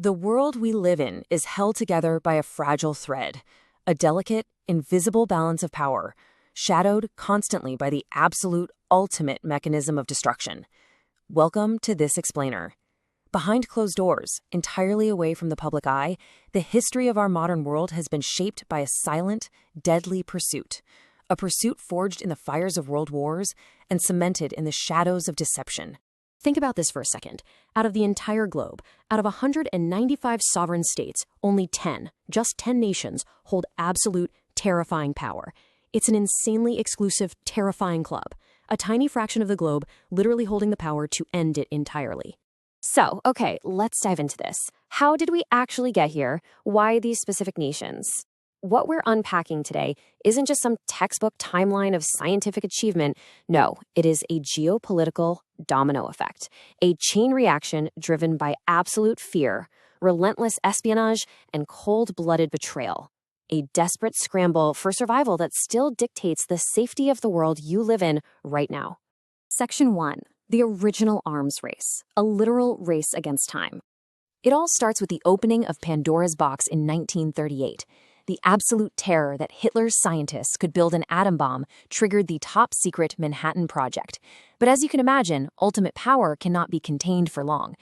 The world we live in is held together by a fragile thread, a delicate, invisible balance of power, shadowed constantly by the absolute ultimate mechanism of destruction. Welcome to This Explainer. Behind closed doors, entirely away from the public eye, the history of our modern world has been shaped by a silent, deadly pursuit. A pursuit forged in the fires of world wars and cemented in the shadows of deception. Think about this for a second. Out of the entire globe, out of 195 sovereign states, only 10, just 10 nations, hold absolute, terrifying power. It's an insanely exclusive, terrifying club. A tiny fraction of the globe literally holding the power to end it entirely. So, okay, let's dive into this. How did we actually get here? Why these specific nations? What we're unpacking today isn't just some textbook timeline of scientific achievement. No, it is a geopolitical domino effect, a chain reaction driven by absolute fear, relentless espionage, and cold-blooded betrayal. A desperate scramble for survival that still dictates the safety of the world you live in right now. Section 1. The original arms race, a literal race against time. It all starts with the opening of Pandora's box in 1938. The absolute terror that Hitler's scientists could build an atom bomb triggered the top-secret Manhattan Project. But as you can imagine, ultimate power cannot be contained for long.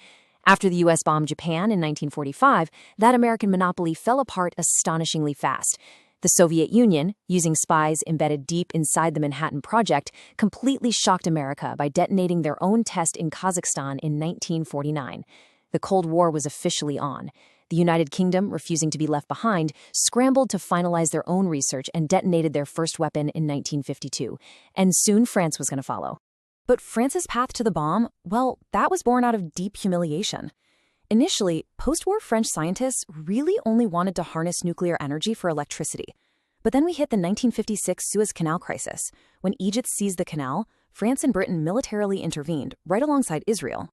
After the U.S. bombed Japan in 1945, that American monopoly fell apart astonishingly fast. The Soviet Union, using spies embedded deep inside the Manhattan Project, completely shocked America by detonating their own test in Kazakhstan in 1949. The Cold War was officially on. The United Kingdom, refusing to be left behind, scrambled to finalize their own research and detonated their first weapon in 1952. And soon France was going to follow. But France's path to the bomb, well, that was born out of deep humiliation. Initially, post-war French scientists really only wanted to harness nuclear energy for electricity. But then we hit the 1956 Suez Canal crisis. When Egypt seized the canal, France and Britain militarily intervened, right alongside Israel.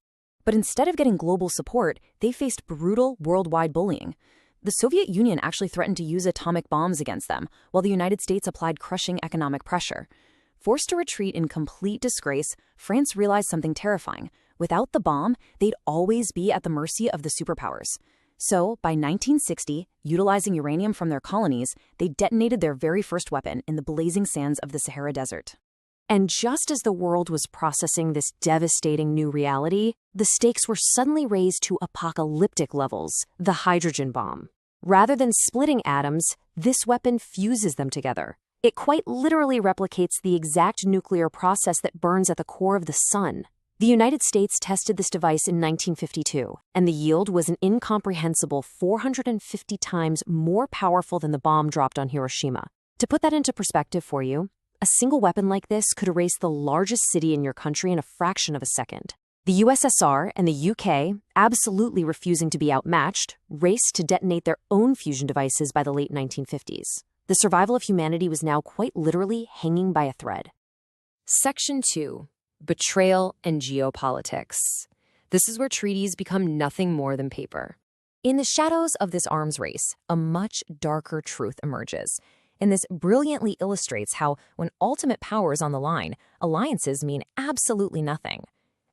But instead of getting global support, they faced brutal worldwide bullying. The Soviet Union actually threatened to use atomic bombs against them, while the United States applied crushing economic pressure. Forced to retreat in complete disgrace, France realized something terrifying. Without the bomb, they'd always be at the mercy of the superpowers. So, by 1960, utilizing uranium from their colonies, they detonated their very first weapon in the blazing sands of the Sahara Desert. And just as the world was processing this devastating new reality, the stakes were suddenly raised to apocalyptic levels, the hydrogen bomb. Rather than splitting atoms, this weapon fuses them together. It quite literally replicates the exact nuclear process that burns at the core of the sun. The United States tested this device in 1952, and the yield was an incomprehensible 450 times more powerful than the bomb dropped on Hiroshima. To put that into perspective for you, a single weapon like this could erase the largest city in your country in a fraction of a second. The USSR and the UK, absolutely refusing to be outmatched, raced to detonate their own fusion devices by the late 1950s. The survival of humanity was now quite literally hanging by a thread. Section 2. Betrayal and geopolitics. This is where treaties become nothing more than paper. In the shadows of this arms race, a much darker truth emerges. And this brilliantly illustrates how, when ultimate power is on the line, alliances mean absolutely nothing.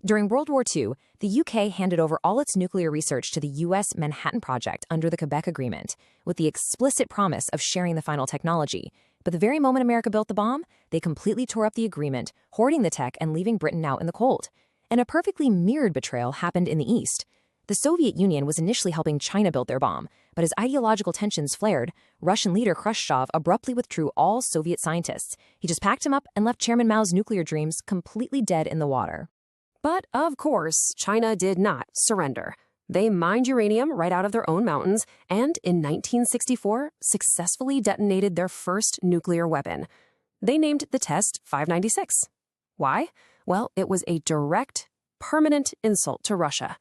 During World War II, the UK handed over all its nuclear research to the U.S. Manhattan Project under the Quebec Agreement, with the explicit promise of sharing the final technology. But the very moment America built the bomb, they completely tore up the agreement, hoarding the tech and leaving Britain out in the cold. And a perfectly mirrored betrayal happened in the East. The Soviet Union was initially helping China build their bomb, but as ideological tensions flared, Russian leader Khrushchev abruptly withdrew all Soviet scientists. He just packed them up and left Chairman Mao's nuclear dreams completely dead in the water. But, of course, China did not surrender. They mined uranium right out of their own mountains and, in 1964, successfully detonated their first nuclear weapon. They named the test 596. Why? Well, it was a direct, permanent insult to Russia.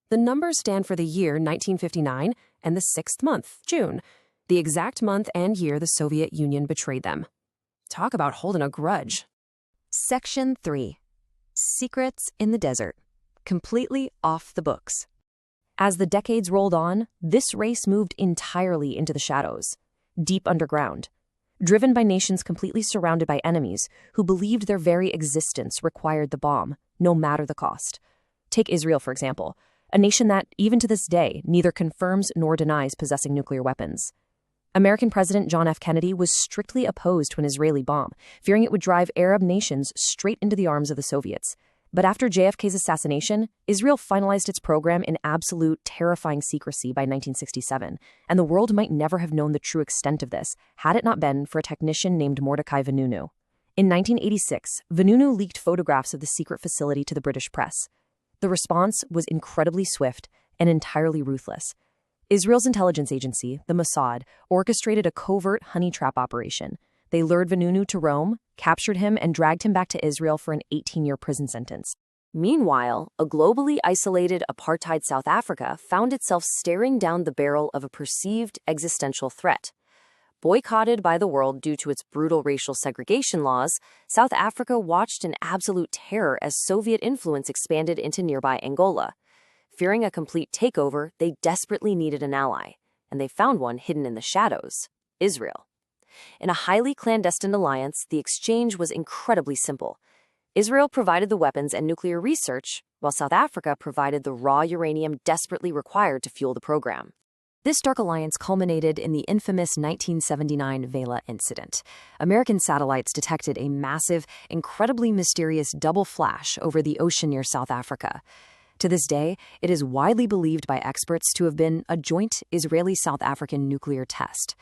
The numbers stand for the year 1959 and the 6th month, June, the exact month and year the Soviet Union betrayed them. Talk about holding a grudge. Section 3. Secrets in the Desert. Completely off the books. As the decades rolled on, this race moved entirely into the shadows, deep underground, driven by nations completely surrounded by enemies who believed their very existence required the bomb, no matter the cost. Take Israel, for example. a nation that, even to this day, neither confirms nor denies possessing nuclear weapons. American President John F. Kennedy was strictly opposed to an Israeli bomb, fearing it would drive Arab nations straight into the arms of the Soviets. But after JFK's assassination, Israel finalized its program in absolute, terrifying secrecy by 1967, and the world might never have known the true extent of this had it not been for a technician named Mordecai Vanunu. In 1986, Vanunu leaked photographs of the secret facility to the British press. The response was incredibly swift and entirely ruthless. Israel's intelligence agency, the Mossad, orchestrated a covert honey trap operation. They lured Vanunu to Rome, captured him, and dragged him back to Israel for an 18-year prison sentence. Meanwhile, a globally isolated apartheid South Africa found itself staring down the barrel of a perceived existential threat. Boycotted by the world due to its brutal racial segregation laws, South Africa watched in absolute terror as Soviet influence expanded into nearby Angola. Fearing a complete takeover, they desperately needed an ally, and they found one hidden in the shadows: Israel. In a highly clandestine alliance, the exchange was incredibly simple. Israel provided the weapons and nuclear research, while South Africa provided the raw uranium desperately required to fuel the program. This dark alliance culminated in the infamous 1979 Vela incident. American satellites detected a massive, incredibly mysterious double flash over the ocean near South Africa. To this day, it is widely believed by experts to have been a joint Israeli-South African nuclear test.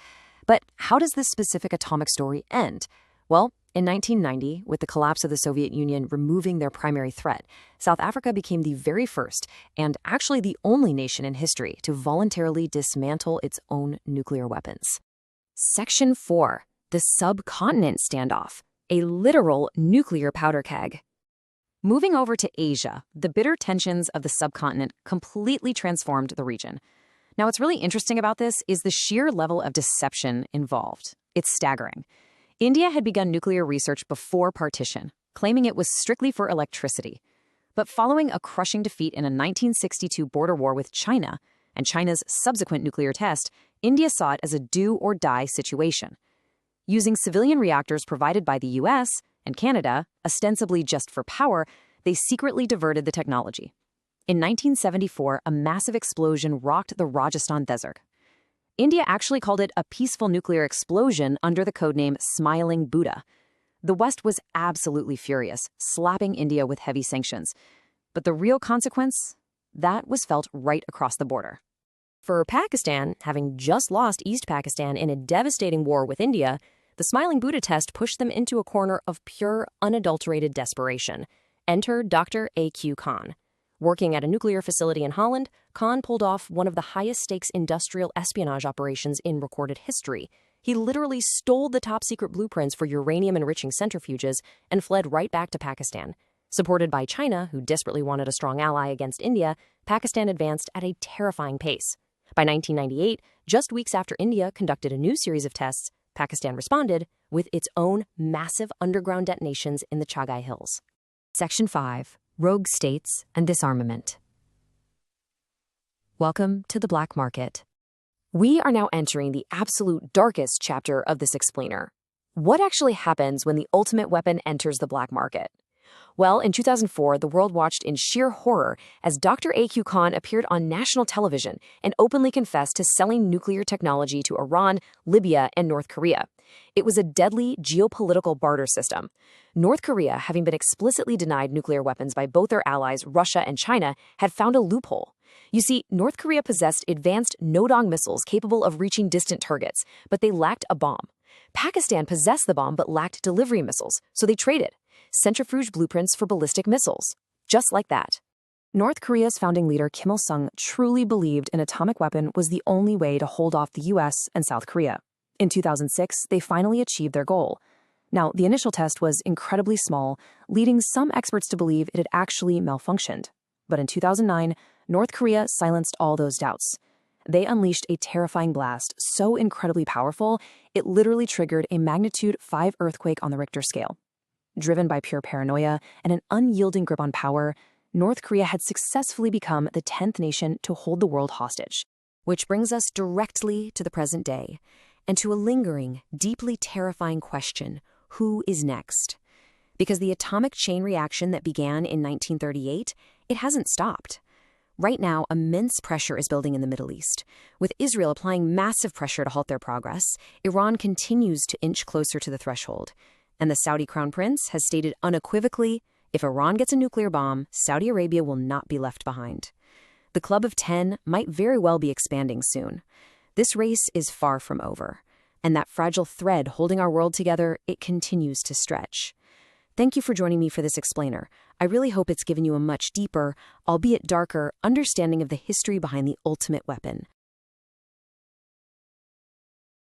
But how does this specific atomic story end? Well, in 1990, with the collapse of the Soviet Union removing their primary threat, South Africa became the very first, and actually the only nation in history, to voluntarily dismantle its own nuclear weapons. Section 4. The Subcontinent Standoff. A literal nuclear powder keg. Moving over to Asia, the bitter tensions of the subcontinent completely transformed the region. Now, what's really interesting about this is the sheer level of deception involved. It's staggering. India had begun nuclear research before partition, claiming it was strictly for electricity. But following a crushing defeat in a 1962 border war with China, and China's subsequent nuclear test, India saw it as a do-or-die situation. Using civilian reactors provided by the US and Canada, ostensibly just for power, they secretly diverted the technology. In 1974, a massive explosion rocked the Rajasthan desert. India actually called it a peaceful nuclear explosion under the codename Smiling Buddha. The West was absolutely furious, slapping India with heavy sanctions. But the real consequence? That was felt right across the border. For Pakistan, having just lost East Pakistan in a devastating war with India, the Smiling Buddha test pushed them into a corner of pure, unadulterated desperation. Enter Dr. A.Q. Khan. Working at a nuclear facility in Holland, Khan pulled off one of the highest-stakes industrial espionage operations in recorded history. He literally stole the top-secret blueprints for uranium-enriching centrifuges and fled right back to Pakistan. Supported by China, who desperately wanted a strong ally against India, Pakistan advanced at a terrifying pace. By 1998, just weeks after India conducted a new series of tests, Pakistan responded with its own massive underground detonations in the Chagai Hills. Section 5. Rogue States and Disarmament. Welcome to the black market. We are now entering the absolute darkest chapter of this explainer. What actually happens when the ultimate weapon enters the black market? Well, in 2004, the world watched in sheer horror as Dr. A.Q. Khan appeared on national television and openly confessed to selling nuclear technology to Iran, Libya, and North Korea. It was a deadly geopolitical barter system. North Korea, having been explicitly denied nuclear weapons by both their allies, Russia and China, had found a loophole. You see, North Korea possessed advanced no-dong missiles capable of reaching distant targets, but they lacked a bomb. Pakistan possessed the bomb but lacked delivery missiles, so they traded. Centrifuge blueprints for ballistic missiles. Just like that. North Korea's founding leader Kim Il-sung truly believed an atomic weapon was the only way to hold off the US and South Korea. In 2006, they finally achieved their goal. Now, the initial test was incredibly small, leading some experts to believe it had actually malfunctioned. But in 2009, North Korea silenced all those doubts. They unleashed a terrifying blast so incredibly powerful, it literally triggered a magnitude 5 earthquake on the Richter scale. Driven by pure paranoia and an unyielding grip on power, North Korea had successfully become the 10th nation to hold the world hostage. Which brings us directly to the present day, and to a lingering, deeply terrifying question: who is next? Because the atomic chain reaction that began in 1938, it hasn't stopped. Right now, immense pressure is building in the Middle East. With Israel applying massive pressure to halt their progress, Iran continues to inch closer to the threshold. And the Saudi crown prince has stated unequivocally, if Iran gets a nuclear bomb, Saudi Arabia will not be left behind. The Club of 10 might very well be expanding soon. This race is far from over. And that fragile thread holding our world together, it continues to stretch. Thank you for joining me for this explainer. I really hope it's given you a much deeper, albeit darker, understanding of the history behind the ultimate weapon.